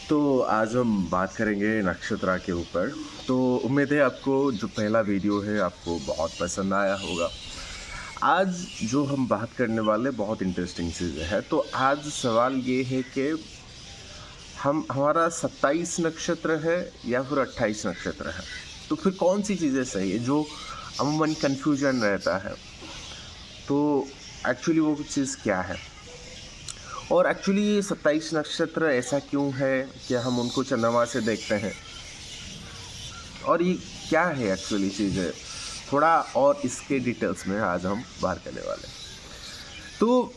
तो आज हम बात करेंगे नक्षत्र के ऊपर। तो उम्मीद है आपको जो पहला वीडियो है आपको बहुत पसंद आया होगा। आज जो हम बात करने वाले बहुत इंटरेस्टिंग चीज़ है। तो आज सवाल ये है कि हम हमारा 27 नक्षत्र है या फिर 28 नक्षत्र है। तो फिर कौन सी चीज़ें सही है जो अमूमन कन्फ्यूजन रहता है। तो एक्चुअली वो चीज़ क्या है और एक्चुअली ये 27 नक्षत्र ऐसा क्यों है कि हम उनको चंद्रमा से देखते हैं और ये क्या है एक्चुअली चीज़ें, थोड़ा और इसके डिटेल्स में आज हम बात करने वाले हैं। तो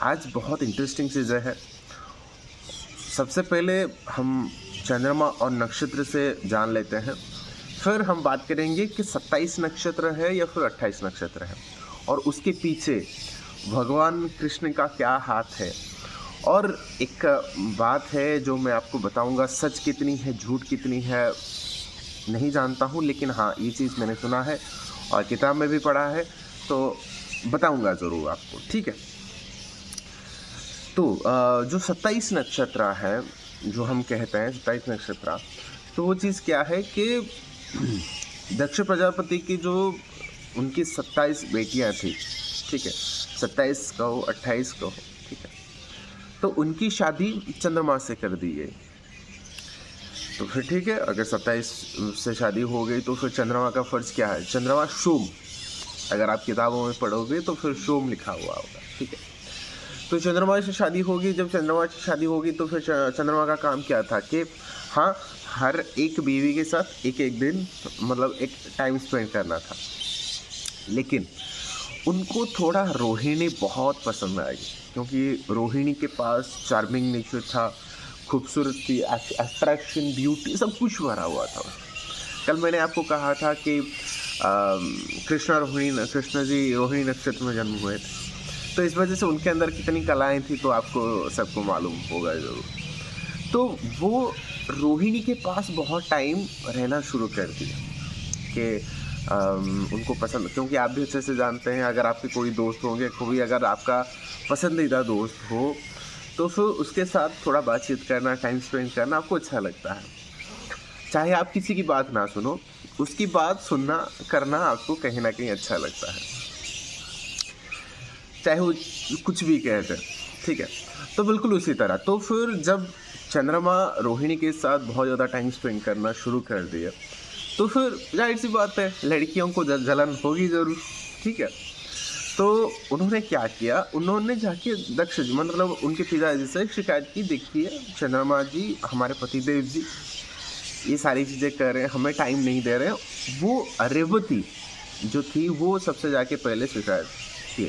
आज बहुत इंटरेस्टिंग चीज़ें हैं। सबसे पहले हम चंद्रमा और नक्षत्र से जान लेते हैं, फिर हम बात करेंगे कि 27 नक्षत्र है या फिर 28 नक्षत्र है और उसके पीछे भगवान कृष्ण का क्या हाथ है। और एक बात है जो मैं आपको बताऊंगा, सच कितनी है झूठ कितनी है नहीं जानता हूँ, लेकिन हाँ ये चीज़ मैंने सुना है और किताब में भी पढ़ा है, तो बताऊंगा ज़रूर आपको, ठीक है। तो जो 27 नक्षत्र है, जो हम कहते हैं 27 नक्षत्र, तो वो चीज़ क्या है कि दक्ष प्रजापति की जो उनकी 27 बेटियां थी, ठीक है, 27 कहो 28 कहो, ठीक है, तो उनकी शादी चंद्रमा से कर दी गई। तो फिर ठीक है, अगर 27 से शादी हो गई तो फिर चंद्रमा का फर्ज क्या है, चंद्रमा सोम, अगर आप किताबों में पढ़ोगे तो फिर सोम लिखा हुआ होगा, ठीक है। तो चंद्रमा से शादी होगी, जब चंद्रमा से शादी होगी तो फिर चंद्रमा का काम क्या था कि हाँ, हर एक बीवी के साथ एक एक दिन मतलब एक टाइम स्पेंड करना था। लेकिन उनको थोड़ा रोहिणी बहुत पसंद आई, क्योंकि रोहिणी के पास चार्मिंग नेचर था, खूबसूरती, अट्रैक्शन, ब्यूटी सब कुछ भरा हुआ था। कल मैंने आपको कहा था कि कृष्ण जी रोहिणी नक्षत्र में जन्म हुए थे, तो इस वजह से उनके अंदर कितनी कलाएं थी तो आपको सबको मालूम होगा ज़रूर। तो वो रोहिणी के पास बहुत टाइम रहना शुरू कर दिया कि उनको पसंद, क्योंकि आप भी अच्छे से जानते हैं, अगर आपके कोई दोस्त होंगे, कोई अगर आपका पसंदीदा दोस्त हो तो फिर उसके साथ थोड़ा बातचीत करना, टाइम स्पेंड करना आपको अच्छा लगता है। चाहे आप किसी की बात ना सुनो, उसकी बात सुनना करना आपको कहीं ना कहीं अच्छा लगता है, चाहे वो कुछ भी कह दे, ठीक है। तो बिल्कुल उसी तरह तो फिर जब चंद्रमा रोहिणी के साथ बहुत ज़्यादा टाइम स्पेंड करना शुरू कर दिया, तो फिर जाहिर सी बात है लड़कियों को जलन होगी ज़रूर, ठीक है। तो उन्होंने क्या किया, उन्होंने जाके दक्ष जी मतलब उनके पिताजी से शिकायत की, देखिए चंद्रमा जी, हमारे पतिदेव जी ये सारी चीज़ें कर रहे हैं, हमें टाइम नहीं दे रहे हैं। वो रेवती जो थी वो सबसे जाके पहले शिकायत की।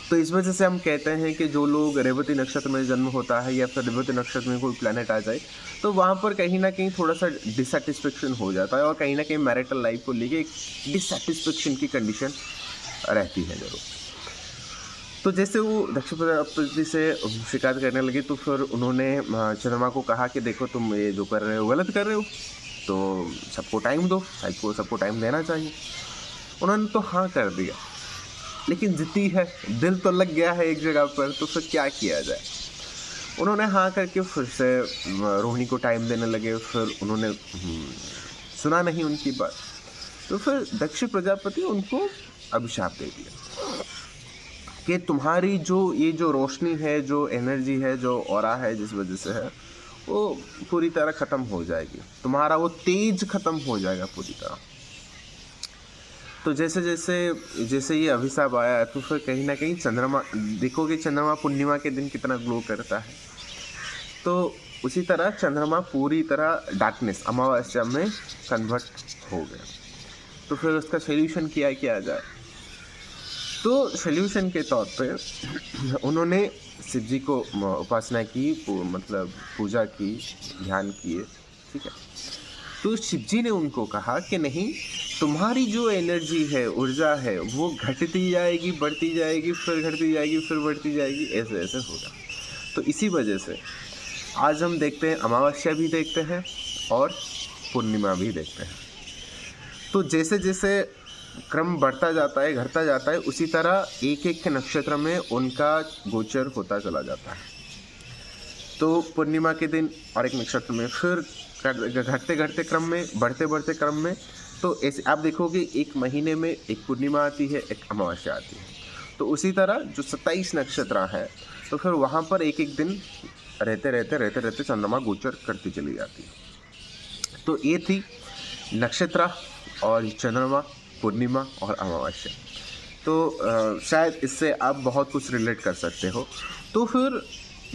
तो इस वजह से हम कहते हैं कि जो लोग रेवती नक्षत्र में जन्म होता है या फिर रेवती नक्षत्र में कोई प्लैनेट आ जाए, तो वहाँ पर कहीं ना कहीं थोड़ा सा डिससेटिस्फेक्शन हो जाता है और कहीं ना कहीं मैरिटल लाइफ को लेके एक डिससेटिस्फेक्शन की कंडीशन रहती है ज़रूर। तो जैसे वो दक्ष प्रजापति से शिकायत करने लगी, तो फिर उन्होंने चंद्रमा को कहा कि देखो तुम ये जो कर रहे हो गलत कर रहे हो, तो सबको टाइम दो, सबको टाइम देना चाहिए। उन्होंने तो हाँ कर दिया, लेकिन जिद्दी है, दिल तो लग गया है एक जगह पर, तो फिर क्या किया जाए। उन्होंने हाँ करके फिर से रोहिणी को टाइम देने लगे, फिर उन्होंने सुना नहीं उनकी बात, तो फिर दक्ष प्रजापति उनको अभिशाप दे दिया कि तुम्हारी ये जो रोशनी है, जो एनर्जी है, जो ऑरा है, जिस वजह से है, वो पूरी तरह ख़त्म हो जाएगी, तुम्हारा वो तेज ख़त्म हो जाएगा पूरी तरह। तो जैसे जैसे जैसे ये अभिशाप आया, तो फिर कहीं ना कहीं चंद्रमा, देखोगे चंद्रमा पूर्णिमा के दिन कितना ग्लो करता है, तो उसी तरह चंद्रमा पूरी तरह डार्कनेस, अमावस्या में कन्वर्ट हो गया। तो फिर उसका सोल्यूशन किया जाए, तो सोल्यूशन के तौर पे उन्होंने शिव जी को उपासना की, मतलब पूजा की, ध्यान किए, ठीक है। तो शिव जी ने उनको कहा कि नहीं, तुम्हारी जो एनर्जी है, ऊर्जा है, वो घटती जाएगी, बढ़ती जाएगी, फिर घटती जाएगी, फिर बढ़ती जाएगी, ऐसे ऐसे होगा। तो इसी वजह से आज हम देखते हैं, अमावस्या भी देखते हैं और पूर्णिमा भी देखते हैं। तो जैसे जैसे क्रम बढ़ता जाता है, घटता जाता है, उसी तरह एक एक के नक्षत्र में उनका गोचर होता चला जाता है। तो पूर्णिमा के दिन और एक नक्षत्र में, फिर घटते घटते क्रम में, बढ़ते बढ़ते क्रम में, तो ऐसे आप देखोगे एक महीने में एक पूर्णिमा आती है, एक अमावस्या आती है। तो उसी तरह जो 27 नक्षत्र है, तो फिर वहाँ पर एक एक दिन रहते रहते रहते रहते चंद्रमा गोचर करती चली जाती है। तो ये थी नक्षत्र और चंद्रमा, पूर्णिमा और अमावस्या। तो शायद इससे आप बहुत कुछ रिलेट कर सकते हो। तो फिर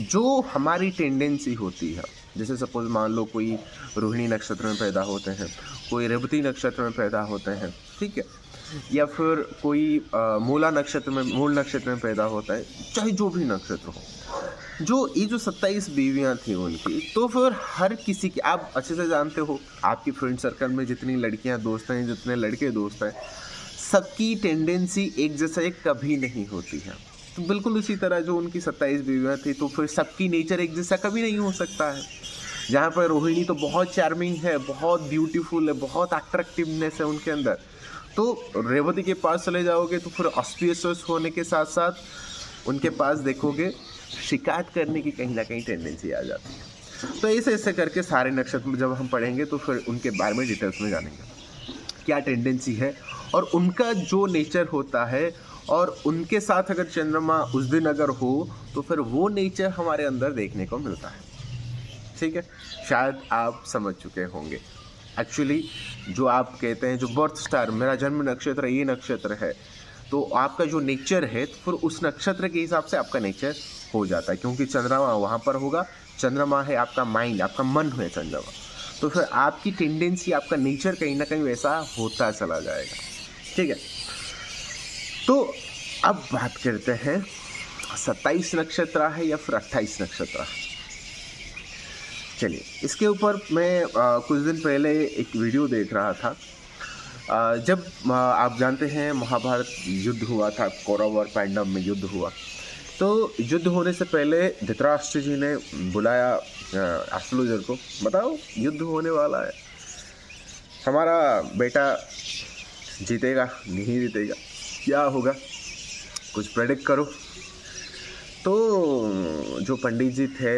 जो हमारी टेंडेंसी होती है, जैसे सपोज मान लो कोई रोहिणी नक्षत्र में पैदा होते हैं, कोई रेवती नक्षत्र में पैदा होते हैं, ठीक है, या फिर कोई मूल नक्षत्र में पैदा होता है, चाहे जो भी नक्षत्र हो, जो ये जो 27 बीवियाँ थी उनकी, तो फिर हर किसी की, आप अच्छे से जानते हो, आपकी फ्रेंड सर्कल में जितनी लड़कियां दोस्त हैं, जितने लड़के दोस्त हैं, सबकी टेंडेंसी एक जैसा एक कभी नहीं होती है। तो बिल्कुल उसी तरह जो उनकी 27 बीवियाँ थी, तो फिर सबकी नेचर एक जैसा कभी नहीं हो सकता है। जहाँ पर रोहिणी तो बहुत चार्मिंग है, बहुत ब्यूटीफुल है, बहुत अट्रैक्टिवनेस है उनके अंदर, तो रेवती के पास चले जाओगे तो फिर ऑस्पिशियस होने के साथ साथ उनके पास देखोगे शिकायत करने की कहीं ना कहीं टेंडेंसी आ जाती है। तो ऐसे ऐसे करके सारे नक्षत्र में जब हम पढ़ेंगे तो फिर उनके बारे में डिटेल्स में जानेंगे क्या टेंडेंसी है और उनका जो नेचर होता है, और उनके साथ अगर चंद्रमा उस दिन अगर हो तो फिर वो नेचर हमारे अंदर देखने को मिलता है। ठीक है, शायद आप समझ चुके होंगे। एक्चुअली जो आप कहते हैं जो बर्थ स्टार, मेरा जन्म नक्षत्र ये नक्षत्र है, तो आपका जो नेचर है तो फिर उस नक्षत्र के हिसाब से आपका नेचर हो जाता है, क्योंकि चंद्रमा वहाँ पर होगा। चंद्रमा है आपका माइंड, आपका मन है चंद्रमा, तो फिर आपकी टेंडेंसी, आपका नेचर कहीं ना कहीं वैसा होता चला जाएगा। ठीक है, तो अब बात करते हैं 27 नक्षत्र है या फिर 28 नक्षत्र है। चलिए, इसके ऊपर मैं कुछ दिन पहले एक वीडियो देख रहा था। जब आप जानते हैं महाभारत युद्ध हुआ था, कौरव और पांडव में युद्ध हुआ, तो युद्ध होने से पहले धृतराष्ट्र जी ने बुलाया एस्ट्रोलॉजर को, बताओ युद्ध होने वाला है, हमारा बेटा जीतेगा नहीं जीतेगा, क्या होगा, कुछ प्रेडिक्ट करो। तो जो पंडित जी थे,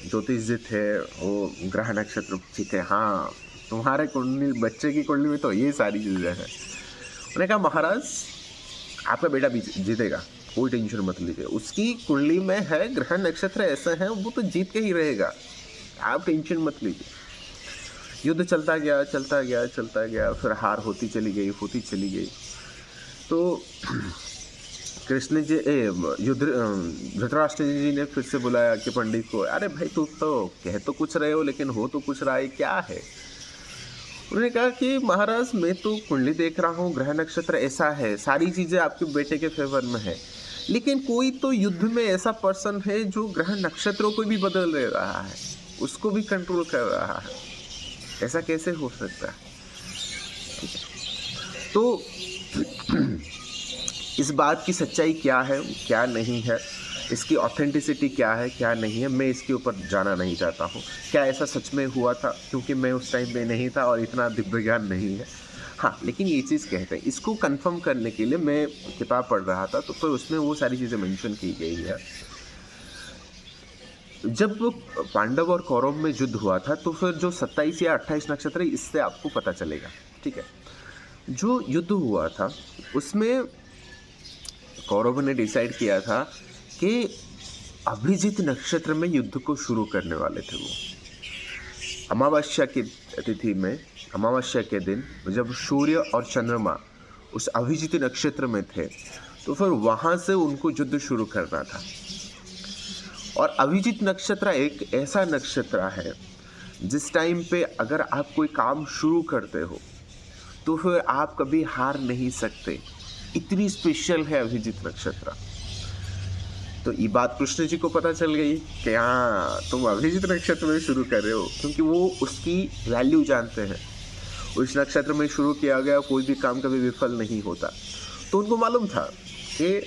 ज्योतिष जी थे, वो ग्रह नक्षत्र ठीक है, हाँ तुम्हारे कुंडली, बच्चे की कुंडली में तो ये सारी चीज़ें हैं। उन्होंने कहा महाराज आपका बेटा भी जीतेगा, कोई टेंशन मत लीजिए, उसकी कुंडली में है ग्रह नक्षत्र ऐसे हैं, वो तो जीत के ही रहेगा, आप टेंशन मत लीजिए। युद्ध चलता गया चलता गया चलता गया, फिर हार होती चली गई। तो कृष्ण जी धृतराष्ट्र जी ने फिर से बुलाया कि पंडित को, अरे भाई तुम तो कह तो कुछ रहे हो लेकिन हो तो कुछ रहा है, क्या है। उन्होंने कहा कि महाराज मैं तो कुंडली देख रहा हूँ, ग्रह नक्षत्र ऐसा है, सारी चीज़ें आपके बेटे के फेवर में है, लेकिन कोई तो युद्ध में ऐसा पर्सन है जो ग्रह नक्षत्रों को भी बदल दे रहा है, उसको भी कंट्रोल कर रहा है, ऐसा कैसे हो सकता है। तो इस बात की सच्चाई क्या है, क्या नहीं है, इसकी ऑथेंटिसिटी क्या है, क्या नहीं है, मैं इसके ऊपर जाना नहीं चाहता हूँ। क्या ऐसा सच में हुआ था, क्योंकि मैं उस टाइम पे नहीं था और इतना दिव्य ज्ञान नहीं है। हाँ, लेकिन ये चीज़ कहते हैं, इसको कंफर्म करने के लिए मैं किताब पढ़ रहा था, तो फिर उसमें वो सारी चीज़ें मेंशन की गई है। जब पांडव और कौरव में युद्ध हुआ था, तो फिर जो 27 या 28 नक्षत्र, इससे आपको पता चलेगा। ठीक है, जो युद्ध हुआ था उसमें कौरवों ने डिसाइड किया था कि अभिजीत नक्षत्र में युद्ध को शुरू करने वाले थे। वो अमावस्या की तिथि में, अमावस्या के दिन जब सूर्य और चंद्रमा उस अभिजीत नक्षत्र में थे, तो फिर वहाँ से उनको युद्ध शुरू करना था। और अभिजीत नक्षत्र एक ऐसा नक्षत्र है जिस टाइम पे अगर आप कोई काम शुरू करते हो तो फिर आप कभी हार नहीं सकते, इतनी स्पेशल है अभिजीत नक्षत्र। तो ये बात कृष्ण जी को पता चल गई कि हाँ तुम अभिजीत नक्षत्र में शुरू कर रहे हो, क्योंकि वो उसकी वैल्यू जानते हैं। उस नक्षत्र में शुरू किया गया कोई भी काम कभी विफल नहीं होता। तो उनको मालूम था कि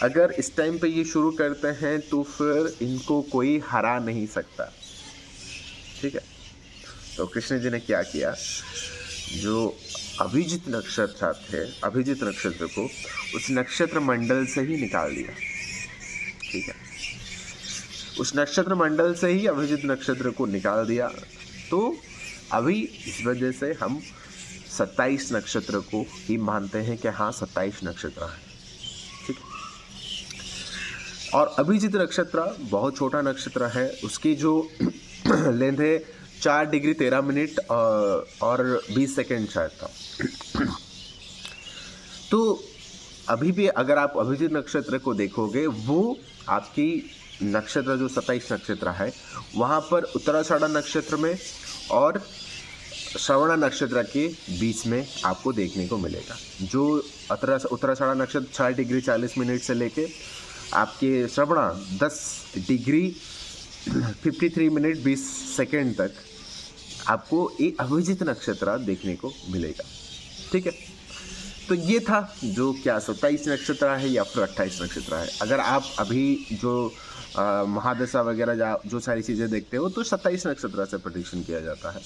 अगर इस टाइम पे ये शुरू करते हैं तो फिर इनको कोई हरा नहीं सकता। ठीक है, तो कृष्ण जी ने क्या किया, जो अभिजीत नक्षत्र थे, अभिजीत नक्षत्र को उस नक्षत्र मंडल से ही निकाल दिया। ठीक है, उस नक्षत्र मंडल से ही अभिजित नक्षत्र को निकाल दिया। तो अभी इस वजह से हम 27 नक्षत्र को ही मानते हैं कि हाँ 27 नक्षत्र है, ठीक है। और अभिजित नक्षत्र बहुत छोटा नक्षत्र है, उसकी जो लेंथ है 4 डिग्री 13 मिनट और 20 सेकेंड शायद था। तो अभी भी अगर आप अभिजित नक्षत्र को देखोगे, वो आपकी नक्षत्र जो 27 नक्षत्र है वहाँ पर उत्तराषाढ़ा नक्षत्र में और श्रवण नक्षत्र के बीच में आपको देखने को मिलेगा। जो उत्तराषाढ़ा नक्षत्र 4 डिग्री 40 मिनट से लेके आपके श्रवण 10 डिग्री 53 मिनट 20 सेकेंड तक आपको एक अभिजित नक्षत्र देखने को मिलेगा, ठीक है। तो ये था जो क्या 27 नक्षत्र है या फिर 28 नक्षत्र है। अगर आप अभी जो महादशा वगैरह जो सारी चीज़ें देखते हो तो 27 नक्षत्र से प्रेडिक्शन किया जाता है।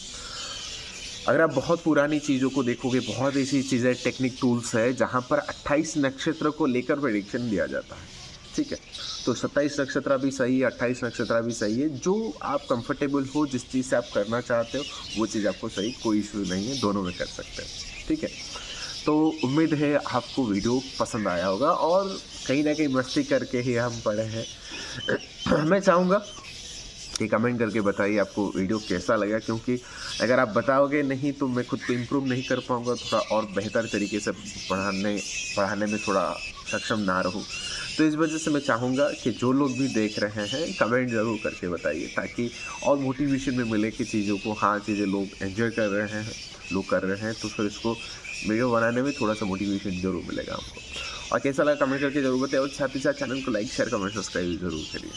अगर आप बहुत पुरानी चीज़ों को देखोगे, बहुत ऐसी चीज़ें टेक्निक टूल्स है जहाँ पर 28 नक्षत्र को लेकर प्रेडिक्शन दिया जाता है, ठीक है। तो 27 नक्षत्र भी सही है, 28 नक्षत्र भी सही है। जो आप कंफर्टेबल हो, जिस चीज़ से आप करना चाहते हो वो चीज़ आपको सही, कोई इशू नहीं है, दोनों में कर सकते हो, ठीक है। तो उम्मीद है आपको वीडियो पसंद आया होगा और कहीं ना कहीं मस्ती करके ही हम पढ़े हैं। मैं चाहूँगा कि कमेंट करके बताइए आपको वीडियो कैसा लगा, क्योंकि अगर आप बताओगे नहीं तो मैं खुद को इम्प्रूव नहीं कर पाऊँगा, थोड़ा और बेहतर तरीके से पढ़ाने में थोड़ा सक्षम ना रहूँ। तो इस वजह से मैं चाहूँगा कि जो लोग भी देख रहे हैं कमेंट ज़रूर करके बताइए, ताकि और मोटिवेशन में मिले कि चीज़ों को, हाँ चीज़ें लोग एंजॉय कर रहे हैं, लोग कर रहे हैं, तो फिर इसको वीडियो बनाने में थोड़ा सा मोटिवेशन जरूर मिलेगा हमको। और कैसा लगा कमेंट करके जरूर बताइए और साथ ही साथ चैनल को लाइक शेयर कमेंट सब्सक्राइब जरूर करिए।